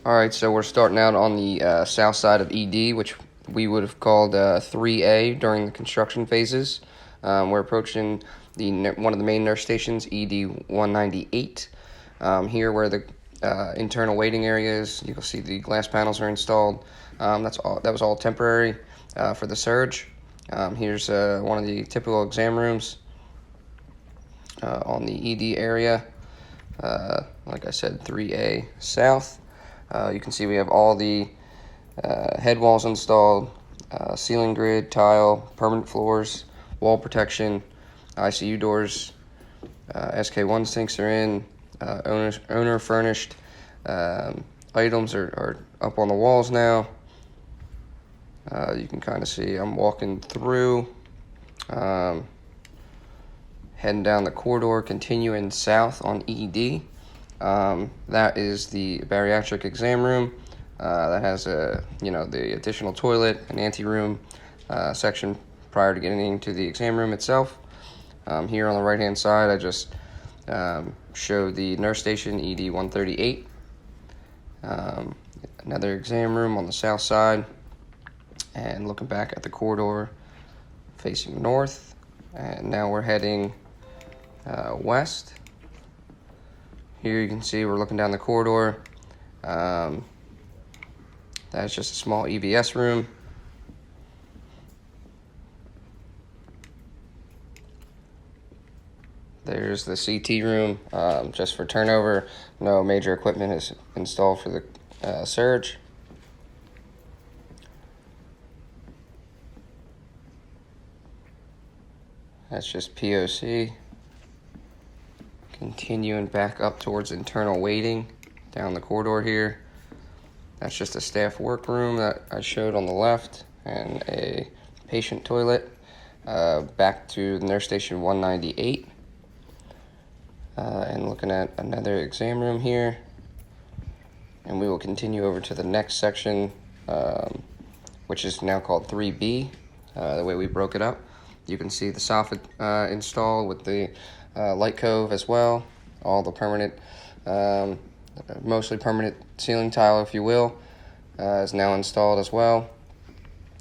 All right, so we're starting out on the south side of ED, which we would have called 3A during the construction phases. We're approaching one of the main nurse stations, ED 198. Here, where the internal waiting area is, you can see the glass panels are installed. That was all temporary for the surge. Here's one of the typical exam rooms on the ED area. Like I said, 3A South. You can see we have all the head walls installed, ceiling grid, tile, permanent floors, wall protection, ICU doors, SK1 sinks are in, owner furnished items are up on the walls now. You can kind of see I'm walking through, heading down the corridor, continuing south on ED. That is the bariatric exam room. That has the additional toilet and anteroom section prior to getting into the exam room itself. Here on the right hand side, I just showed the nurse station, ED 138. Another exam room on the south side, and looking back at the corridor facing north. And now we're heading west. Here you can see we're looking down the corridor. That's just a small EVS room. There's the CT room, just for turnover. No major equipment is installed for the surge. That's just POC. Continuing back up towards internal waiting down the corridor here. That's just a staff workroom that I showed on the left, and a patient toilet. Back to nurse station 198. And looking at another exam room here. And we will continue over to the next section, which is now called 3B, the way we broke it up. You can see the soffit installed with the light cove as well. All the permanent, mostly permanent ceiling tile, if you will, is now installed as well.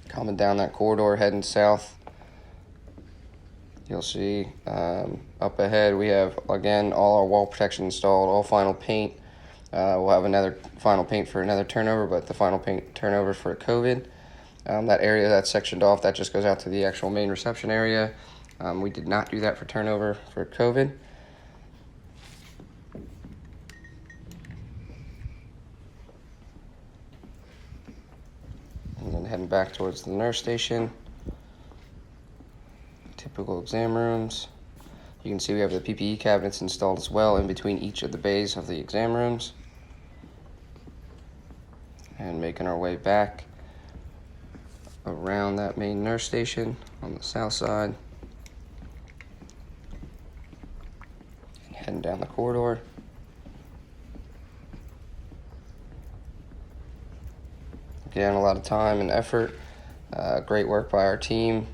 Coming down that corridor, heading south, you'll see up ahead we have, again, all our wall protection installed, all final paint. We'll have another final paint for another turnover, but the final paint turnover for COVID. That area that's sectioned off, that just goes out to the actual main reception area. We did not do that for turnover for COVID. And then heading back towards the nurse station. Typical exam rooms. You can see we have the PPE cabinets installed as well in between each of the bays of the exam rooms. And making our way back around that main nurse station on the south side. And heading down the corridor. Again, a lot of time and effort. Great work by our team,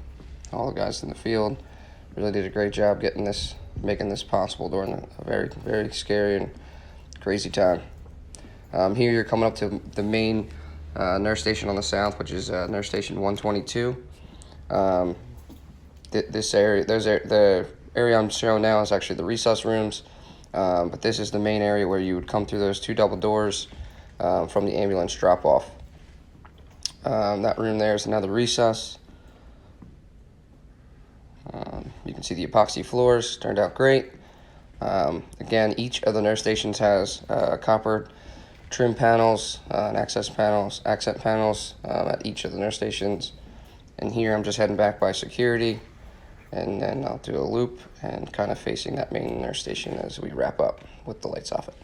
all the guys in the field. Really did a great job making this possible during a very, very scary and crazy time. Here you're coming up to the main nurse station on the south, which is nurse station 122. The area I'm showing now is actually the resus rooms, but this is the main area where you would come through those two double doors from the ambulance drop-off. That room there is another resus. You can see the epoxy floors turned out great. Again, each of the nurse stations has copper trim panels and accent panels at each of the nurse stations. And here I'm just heading back by security, and then I'll do a loop and kind of facing that main nurse station as we wrap up with the lights off it.